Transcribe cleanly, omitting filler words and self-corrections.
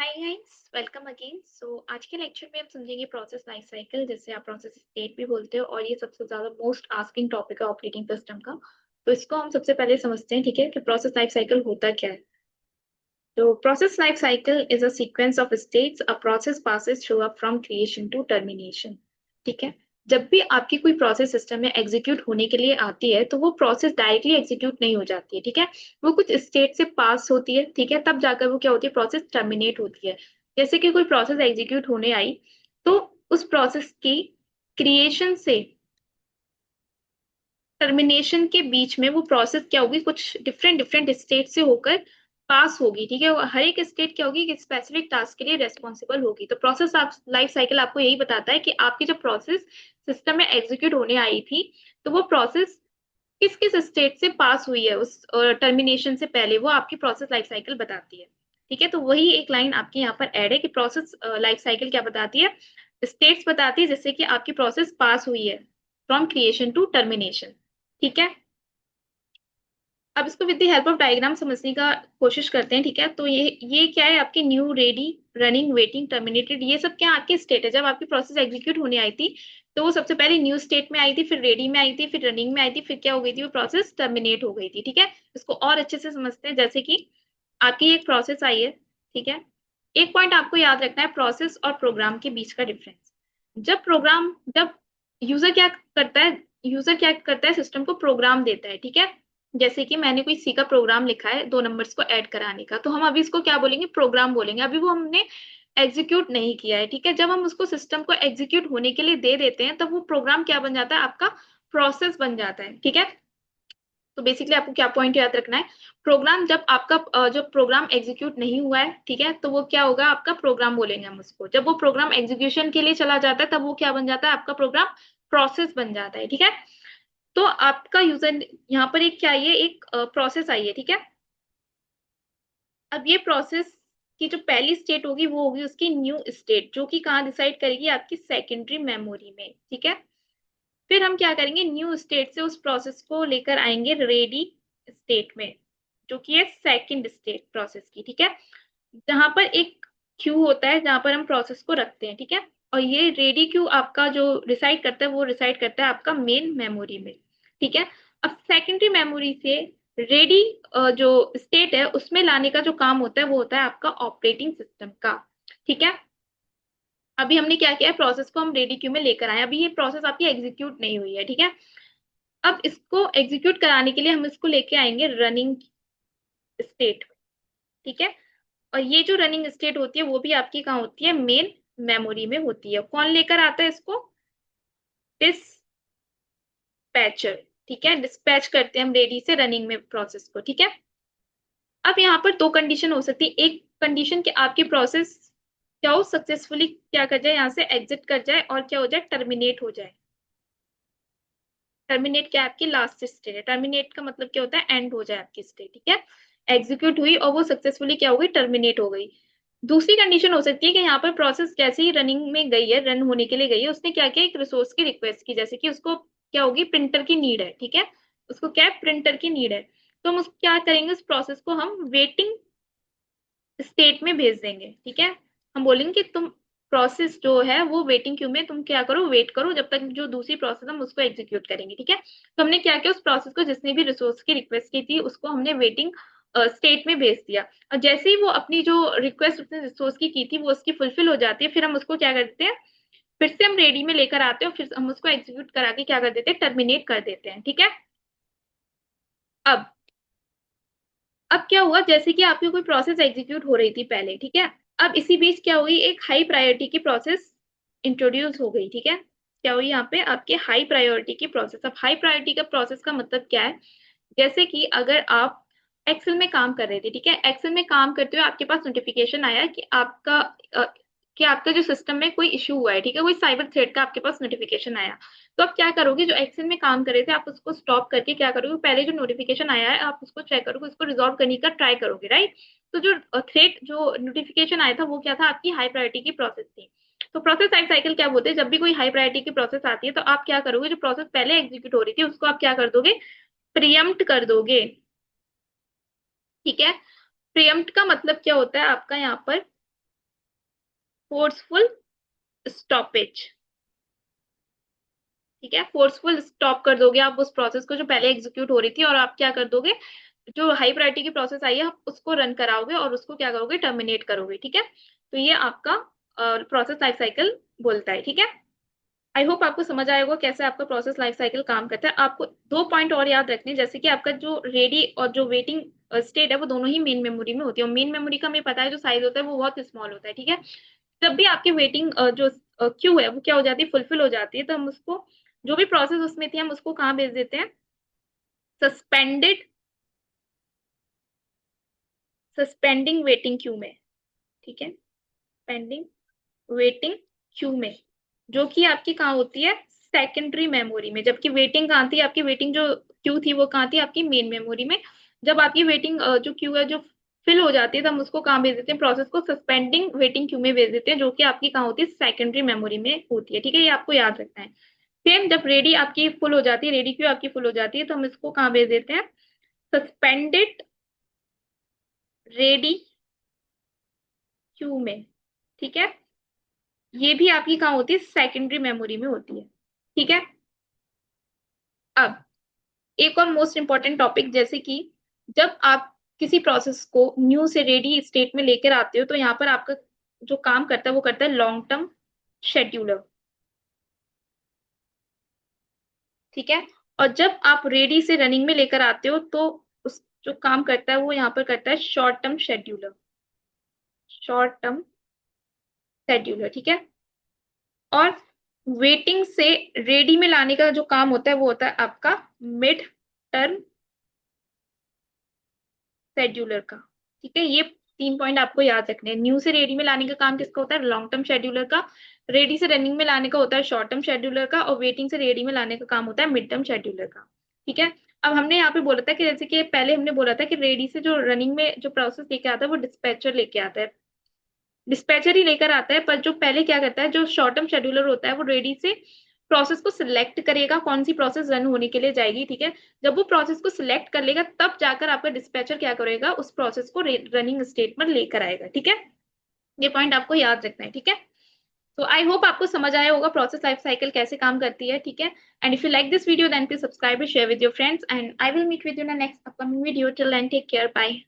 Hi guys, welcome again. आज के lecture में हम समझेंगे प्रोसेस लाइफ साइकिल, जिसे आप प्रोसेस स्टेट भी बोलते हो, और ये सबसे ज्यादा मोस्ट आस्किंग टॉपिक है ऑपरेटिंग सिस्टम का। तो इसको हम सबसे पहले समझते हैं, ठीक है, कि प्रोसेस लाइफ साइकिल होता क्या है। तो process life cycle is a sequence of states a process passes through up from creation to termination. ठीक है। जब भी आपकी कोई प्रोसेस सिस्टम में एग्जीक्यूट होने के लिए आती है, तो वो प्रोसेस डायरेक्टली एग्जीक्यूट नहीं हो जाती है, ठीक है। वो कुछ स्टेट से पास होती है, ठीक है, तब जाकर वो क्या होती है, प्रोसेस टर्मिनेट होती है। जैसे कि कोई प्रोसेस एग्जीक्यूट होने आई, तो उस प्रोसेस की क्रिएशन से टर्मिनेशन के बीच में वो प्रोसेस क्या होगी, कुछ डिफरेंट डिफरेंट स्टेट से होकर पास होगी, ठीक है। हर एक स्टेट क्या होगी कि स्पेसिफिक टास्क के लिए रेस्पॉन्सिबल होगी। तो प्रोसेस लाइफ साइकिल आपको यही बताता है कि आपकी जब प्रोसेस सिस्टम में एग्जीक्यूट होने आई थी, तो वो प्रोसेस किस किस स्टेट से पास हुई है उस टर्मिनेशन से पहले, वो आपकी प्रोसेस लाइफ साइकिल बताती है। ठीक है, तो वही एक लाइन आपके यहाँ पर ऐड है कि प्रोसेस लाइफ साइकिल क्या बताती है, स्टेट्स बताती है जिससे कि आपकी प्रोसेस पास हुई है फ्रॉम क्रिएशन टू टर्मिनेशन। ठीक है। अब इसको with the help of diagram समझने का कोशिश करते हैं, ठीक है। तो ये क्या है, आपकी new, ready, running, waiting, terminated, ये सब क्या आपके स्टेट है। जब आपकी प्रोसेस एग्जीक्यूट होने आई थी, तो वो सबसे पहले न्यू स्टेट में आई थी, फिर रेडी में आई थी, फिर रनिंग में आई थी, फिर क्या हो गई थी, वो प्रोसेस टर्मिनेट हो गई थी। ठीक है। इसको और अच्छे से समझते हैं, जैसे कि आपकी एक प्रोसेस आई है, ठीक है। एक पॉइंट आपको याद रखना है, प्रोसेस और प्रोग्राम के बीच का डिफरेंस। जब यूजर क्या करता है, सिस्टम को प्रोग्राम देता है, ठीक है। जैसे कि मैंने कोई सी का प्रोग्राम लिखा है, दो नंबर्स को ऐड कराने का, तो हम अभी इसको क्या बोलेंगे, प्रोग्राम बोलेंगे। अभी वो हमने एग्जीक्यूट नहीं किया है, ठीक है। जब हम उसको सिस्टम को एग्जीक्यूट होने के लिए दे देते हैं, तब वो प्रोग्राम क्या बन जाता है, आपका प्रोसेस बन जाता है, ठीक है। तो बेसिकली आपको क्या पॉइंट याद रखना है, प्रोग्राम जब आपका जो प्रोग्राम एग्जीक्यूट नहीं हुआ है, ठीक है, तो वो क्या होगा, आपका प्रोग्राम बोलेंगे हम उसको। जब वो प्रोग्राम एग्जीक्यूशन के लिए चला जाता है, तब वो क्या बन जाता है, आपका प्रोग्राम प्रोसेस बन जाता है, ठीक है। तो आपका यूजर यहाँ पर एक क्या, ये एक प्रोसेस आई है, ठीक है। अब ये प्रोसेस की जो पहली स्टेट होगी, वो होगी उसकी न्यू स्टेट, जो कि कहाँ डिसाइड करेगी, आपकी सेकेंडरी मेमोरी में, ठीक है। फिर हम क्या करेंगे, न्यू स्टेट से उस प्रोसेस को लेकर आएंगे रेडी स्टेट में, जो कि है सेकंड स्टेट प्रोसेस की, ठीक है। जहां पर एक क्यू होता है, जहां पर हम प्रोसेस को रखते हैं, ठीक है। और ये रेडी क्यू आपका जो रिसाइड करता है, वो रिसाइड करता है आपका मेन मेमोरी में, ठीक है। अब सेकेंडरी मेमोरी से रेडी जो स्टेट है, उसमें लाने का जो काम होता है, वो होता है आपका ऑपरेटिंग सिस्टम का, ठीक है। अभी हमने क्या किया है, प्रोसेस को हम रेडी क्यू में लेकर आए, अभी ये प्रोसेस आपकी एग्जीक्यूट नहीं हुई है, ठीक है। अब इसको एग्जीक्यूट कराने के लिए हम इसको लेके आएंगे रनिंग स्टेट, ठीक है। और ये जो रनिंग स्टेट होती है, वो भी आपकी कहाँ होती है, मेन मेमोरी में होती है। कौन लेकर आता है इसको, डिस्पैचर, ठीक है। डिस्पैच करते हैं हम रेडी से रनिंग में प्रोसेस को, ठीक है। अब यहाँ पर दो कंडीशन हो सकती है। एक कंडीशन कि आपकी प्रोसेस क्या हो, सक्सेसफुली क्या कर जाए, यहाँ से एग्जिट कर जाए और क्या हो जाए, टर्मिनेट हो जाए। टर्मिनेट क्या है, आपकी लास्ट स्टेट है। टर्मिनेट का मतलब क्या होता है, एंड हो जाए आपकी स्टेट, ठीक है। एग्जीक्यूट हुई और वो सक्सेसफुली क्या हो गई, टर्मिनेट हो गई। दूसरी कंडीशन हो सकती है कि यहाँ पर प्रोसेस जैसे ही रनिंग में गई है, रन होने के लिए गई है, उसने क्या किया, एक रिसोर्स की रिक्वेस्ट की, जैसे कि उसको क्या होगी, प्रिंटर की नीड है, ठीक है। उसको क्या है, प्रिंटर की नीड है। तो हम उस क्या करेंगे, उस प्रोसेस को हम वेटिंग स्टेट में भेज देंगे, ठीक है। हम बोलेंगे कि तुम प्रोसेस जो है वो वेटिंग क्यू में, तुम क्या करो, वेट करो जब तक जो दूसरी प्रोसेस हम उसको एग्जीक्यूट करेंगे, ठीक है। तो हमने क्या किया, उस प्रोसेस को जिसने भी रिसोर्स की रिक्वेस्ट की थी, उसको हमने वेटिंग स्टेट में भेज दिया। और जैसे ही वो अपनी जो रिक्वेस्ट उसने रिसोर्स की थी, वो उसकी फुलफिल हो जाती है, फिर हम उसको क्या करते हैं, फिर से हम रेडी में लेकर आते हैं, और फिर हम उसको एग्जीक्यूट करा के क्या कर देते हैं, टर्मिनेट कर देते हैं, ठीक है। अब अब क्या हुआ, जैसे कि आपकी कोई प्रोसेस एग्जीक्यूट हो रही थी पहले, ठीक है। अब इसी बीच क्या हुई, एक हाई प्रायोरिटी की प्रोसेस इंट्रोड्यूस हो गई, ठीक है। क्या हुई यहाँ पे, आपके हाई प्रायोरिटी की प्रोसेस। अब हाई प्रायोरिटी का प्रोसेस का मतलब क्या है, जैसे कि अगर आप एक्सेल में काम कर रहे थे, ठीक है, एक्सेल में काम करते हुए आपके पास नोटिफिकेशन आया अ, कि आपका जो सिस्टम में कोई इशू हुआ है, ठीक है, कोई साइबर थ्रेट का आपके पास नोटिफिकेशन आया। तो आप क्या करोगे, जो एक्सेल में काम कर रहे थे, आप उसको स्टॉप करके क्या करोगे, पहले जो नोटिफिकेशन आया है आप उसको चेक करोगे, उसको रिजॉल्व करने का ट्राई करोगे, राइट। तो जो थ्रेट, जो नोटिफिकेशन आया था, वो क्या था, आपकी हाई प्रायोरिटी की प्रोसेस थी। तो प्रोसेस लाइफ साइकिल क्या बोलते हैं, जब भी कोई हाई प्रायोरिटी की प्रोसेस आती है, तो आप क्या करोगे, जो प्रोसेस पहले एग्जीक्यूट हो रही थी, उसको आप क्या कर दोगे, प्रियम्प्ट कर दोगे, ठीक है। प्रियम्प्ट का मतलब क्या होता है आपका यहाँ पर, फोर्सफुल स्टॉपेज, ठीक है, फोर्सफुल स्टॉप कर दोगे आप उस प्रोसेस को जो पहले एग्जीक्यूट हो रही थी, और आप क्या कर दोगे, जो हाई प्रायोरिटी की प्रोसेस आई है आप उसको रन कराओगे और उसको क्या करोगे, टर्मिनेट करोगे, ठीक है। तो ये आपका प्रोसेस लाइफ साइकिल बोलता है, ठीक है। आई होप आपको समझ आया होगा कैसे आपका प्रोसेस लाइफ साइकिल काम करता है। आपको दो पॉइंट और याद रखने हैं, जैसे कि आपका जो रेडी और जो वेटिंग स्टेट है वो दोनों ही मेन मेमोरी में होती है, और मेन मेमोरी का हमें पता है जो साइज होता है वो बहुत स्मॉल होता है, ठीक है। जब भी आपकी वेटिंग जो क्यू है वो क्या हो जाती है, फुलफिल हो जाती है, तो हम उसको, जो भी प्रोसेस उसमें थी, हम उसको कहाँ भेज देते हैं, सस्पेंडेड, सस्पेंडिंग वेटिंग क्यू में, ठीक है, पेंडिंग वेटिंग क्यू में, जो कि आपकी कहाँ होती है, सेकेंडरी मेमोरी में। जबकि वेटिंग कहाँ थी आपकी, वेटिंग जो क्यू थी वो कहाँ थी, आपकी मेन मेमोरी में। जब आपकी वेटिंग जो क्यू है जो फिल हो जाती है, तो हम उसको कहाँ भेज देते हैं, प्रोसेस को सस्पेंडिंग वेटिंग क्यू में भेज देते हैं, जो कि आपकी कहाँ होती है, सेकेंडरी मेमोरी में होती है, ठीक है। ये आपको याद रखना है। सेम जब रेडी आपकी फुल हो जाती है, रेडी क्यू आपकी फुल हो जाती है, तो हम इसको कहाँ भेज देते हैं, सस्पेंडेड रेडी क्यू में, ठीक है। ये भी आपकी कहाँ होती है, सेकेंडरी मेमोरी में होती है, ठीक है। अब एक और मोस्ट इंपॉर्टेंट टॉपिक, जैसे कि जब आप किसी प्रोसेस को न्यू से रेडी स्टेट में लेकर आते हो, तो यहाँ पर आपका जो काम करता है वो करता है लॉन्ग टर्म शेड्यूलर, ठीक है। और जब आप रेडी से रनिंग में लेकर आते हो, तो उस जो काम करता है वो यहाँ पर करता है short term scheduler, short term scheduler, ठीक है। और वेटिंग से रेडी में लाने का जो काम होता है वो होता है आपका मिड टर्म शेड्यूलर का, ठीक है। ये तीन पॉइंट आपको याद रखने हैं। न्यू से रेडी में लाने का काम किसका होता है, लॉन्ग टर्म शेड्यूलर का। रेडी से रनिंग में लाने का होता है शॉर्ट टर्म शेड्यूलर का, और वेटिंग से रेडी में लाने का काम होता है मिड टर्म शेड्यूलर का, ठीक है। अब हमने यहाँ पे बोला था कि जैसे कि पहले हमने बोला था कि रेडी से जो रनिंग में जो प्रोसेस लेके आता है वो डिस्पैचर लेके आता है, डिस्पैचर ही लेकर आता है। पर जो पहले क्या करता है, जो शॉर्ट टर्म शेड्यूलर होता है वो रेडी से प्रोसेस को सिलेक्ट करेगा कौन सी प्रोसेस रन होने के लिए जाएगी, ठीक है। जब वो प्रोसेस को सिलेक्ट कर लेगा, तब जाकर आपका डिस्पैचर क्या करेगा, उस प्रोसेस को रनिंग स्टेट में लेकर आएगा, ठीक है। ये पॉइंट आपको याद रखना है, ठीक है। तो आई होप आपको समझ आया होगा प्रोसेस लाइफ साइकिल कैसे काम करती है, ठीक है। And if you like this video then please subscribe and share with your friends, and I will meet with you in next upcoming video. Till then take care, bye.